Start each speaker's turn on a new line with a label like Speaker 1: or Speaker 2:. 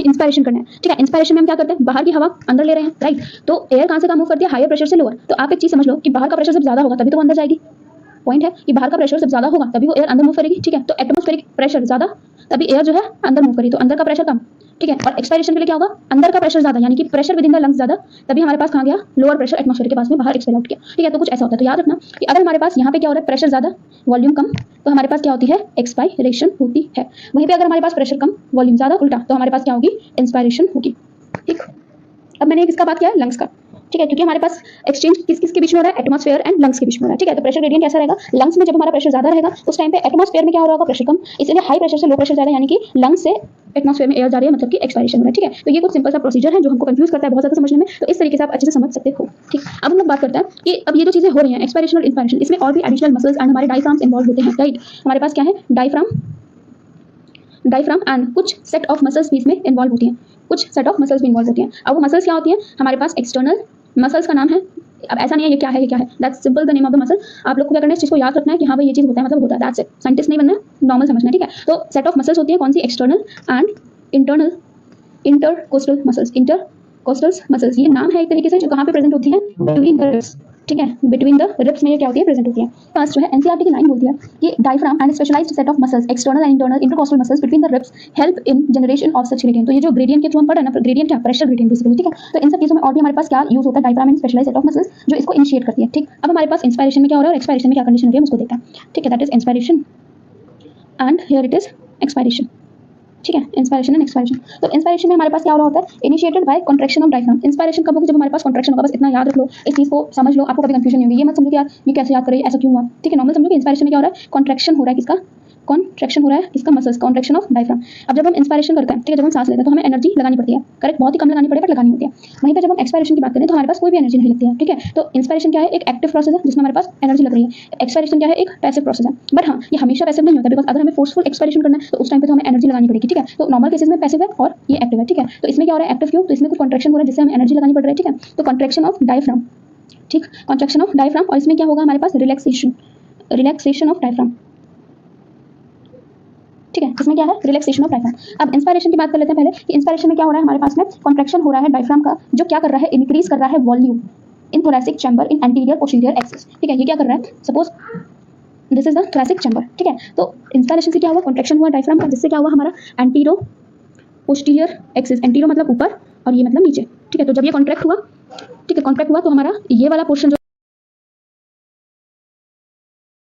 Speaker 1: हमें इंस्पायरेशन करना है, ठीक है। इंस्पायरेशन में हम क्या करते हैं, बाहर की हवा अंदर ले रहे हैं, राइट। तो एयर कहाँ से कहाँ मूव करती है, हायर प्रेशर से लोअर। तो आप एक चीज समझ लो कि बाहर का प्रेशर जब ज्यादा होगा तभी तो वो अंदर जाएगी। पॉइंट है कि बाहर का प्रेशर जब ज्यादा होगा तभी वो एयर अंदर मूव करेगी, ठीक है। तो एटमॉस्फेरिक प्रेशर ज्यादा तभी एयर जो है अंदर मूव करेगी, तो अंदर का प्रेशर कम, ठीक है। और एक्सपायरेशन के लिए क्या होगा, अंदर का प्रेशर ज्यादा, यानी कि pressure with in the lungs ज्यादा, तभी हमारे पास कहाँ गया, लोअर प्रेशर एटमॉस्फेयर के पास में बाहर एक्सपेल आउट किया, ठीक है। तो कुछ ऐसा होता है। तो याद रखना कि अगर हमारे पास यहाँ पे क्या हो रहा है, प्रेशर ज्यादा वॉल्यूम कम, तो हमारे पास क्या होती है, एक्सपायरेशन होती है। वहीं पे अगर हमारे पास प्रेशर कम वॉल्यूम ज्यादा, उल्टा, तो हमारे पास क्या होगी, इंस्पायरेशन होगी, ठीक। अब मैंने किसका बात किया है, लंग्स का, ठीक है। क्योंकि हमारे पास एक्सचेंज किस किस के बीच में हो रहा है, एटमॉस्फेयर एंड लंग्स के बीच में हो रहा है, ठीक है। तो प्रेशर ग्रेडियंट कैसा रहेगा, लंग्स में जब हमारा प्रेशर ज्यादा रहेगा उस टाइम पे एटमॉस्फेयर में क्या हो रहा होगा, प्रेशर कम, इसलिए हाई प्रेशर से लो प्रेशर ज्यादा, यानी कि लंग्स से एटमॉस्फेयर में एयर जा रही है, मतलब कि एक्सपायरेशन हो रहा है, ठीक है। तो ये कुछ सिंपल सा प्रोसीजर है जो हमको कंफ्यूज करता है बहुत ज्यादा समझने में, तो इस तरीके से आप अच्छे से समझ सकते हो, ठीक। अब हम लोग बात करते हैं कि अब ये जो चीजें हो रही हैं, एक्सपायरेशन और इंस्पायरेशन, इसमें और भी एडिशनल मसल्स एंड हमारे डायफ्राम्स इन्वॉल्व होते हैं, राइट। हमारे पास क्या है, डायफ्राम एंड कुछ सेट ऑफ मसल्स भी इसमें इन्वॉल्व होती हैं, कुछ सेट ऑफ मसल्स भी इन्वॉल्व होती हैं। अब वो मसल्स क्या होती हैं, हमारे पास एक्सटर्नल मसल्स का नाम है। अब ऐसा नहीं है ये क्या है, ये क्या है, that's simple the name of the muscle. आप लोग को क्या करना है, इस चीज को याद रखना है कि हाँ भाई ये चीज होता है मतलब होता है, दैट्स इट। साइंटिस्ट नहीं बनना है, नॉर्मल समझना है, ठीक है। तो सेट ऑफ मसल्स होती है कौन सी, external and internal intercostal muscles. Intercostal muscles ये नाम है एक तरीके से, जो कहाँ पे प्रेजेंट होती है, बिटवीन द रिब्स, ठीक है। बिटवीन द रिब्स में ये क्या होती है, प्रेजेंट होती है। फर्स्ट जो है एनसीईआरटी की लाइन बोलती है कि diaphragm and specialised set of muscles, external and internal intercostal muscles between the ribs help in generation of such gradient. तो ये जो ग्रेडियंट के थ्रू हम पढ़ रहे हैं ना, ग्रेडियंट क्या, प्रेशर ग्रेडियंट बेसिकली, ठीक है। तो इन सब चीजों में और भी हमारे पास क्या यूज होता है, diaphragm and specialised set of muscles जो इसको इनिशिएट करती है, ठीक। अब हमारे पास इंस्पायरेशन में क्या हो रहा है और एक्सपायरेशन में क्या कंडीशन हो रही है उसको देखते हैं, ठीक है। That is inspiration and here it is expiration, ठीक है। Inspiration and expiration. तो इंस्पायरेशन में हमारे पास क्या हो रहा होता है, initiated by contraction of diaphragm. Inspiration कब होगी, जब हमारे पास कॉन्ट्रैक्शन होगा, बस इतना याद रख लो, इस चीज को समझ लो, आपको कभी कंफ्यूजन नहीं होगी। ये मत समझो कि यार ये कैसे याद करें, ऐसा क्यों हुआ, ठीक है। नॉर्मल समझो कि इंस्पायरेशन में क्या हो रहा है, कॉन्ट्रैक्शन हो रहा है, किसका, कॉन्ट्रैक्शन हो रहा है किसका, मसल्स, कॉन्ट्रैक्शन ऑफ डायफ्राम। अब जब हम इंस्पायरेशन करते हैं, ठीक है, जब हम सांस लेते हैं तो हमें एनर्जी लगानी पड़ती है, करेक्ट, बहुत ही कम लगानी पड़े बट लगानी होती है। वहीं पे जब हम एक्सपायरेशन की बात करें तो हमारे पास कोई भी एनर्जी नहीं लगती है, ठीक है। तो इंस्पायरेशन क्या है, एक एक्टिव प्रोसेस है जिसमें हमारे पास एनर्जी लग रही है। एक्सपायरेशन क्या है, एक पैसिव प्रोसेस है। बट हाँ, ये हमेशा पैसिव नहीं होता, बिकॉज अगर हमें फोर्सफुल एक्सपायरेशन करना है तो उस टाइम पे तो हमें एनर्जी लगानी पड़ेगी, ठीक है। तो नॉर्मल केसेस में पैसिव है और ये एक्टिव है, ठीक है। तो इसमें क्या हो रहा है, एक्टिव क्यों, तो इसमें कुछ कॉन्ट्रैक्शन हो रहा है जिससे हमें एनर्जी लगानी पड़ रही है, ठीक है। तो कॉन्ट्रैक्शन ऑफ डायफ्राम, ठीक, कॉन्ट्रैक्शन ऑफ डायफ्राम। और इसमें क्या होगा, हमारे पास रिलैक्सेशन ऑफ डायफ्राम, ठीक है। इसमें क्या है, रिलैक्सेशन ऑफ डायफ्राम। अब इंस्पायरेशन की बात कर लेते हैं पहले कि इंस्पायरेशन में क्या हो रहा है, हमारे पास में कॉन्ट्रैक्शन हो रहा है डायफ्राम का, जो क्या कर रहा है, इंक्रीज कर रहा है volume in thoracic chamber in anterior posterior axis, ठीक है। ये क्या कर रहा है, suppose this is the thoracic chamber, ठीक है। तो इंस्पायरेशन से क्या हुआ, कॉन्ट्रैक्शन हुआ डायफ्राम का, जिससे क्या हुआ, हमारा एंटीरो पोस्टीरियर एक्सिस, एंटीरो मतलब ऊपर और ये मतलब नीचे, ठीक है। तो जब ये कॉन्ट्रैक्ट हुआ, ठीक है, कॉन्ट्रैक्ट हुआ तो हमारा ये वाला पोर्शन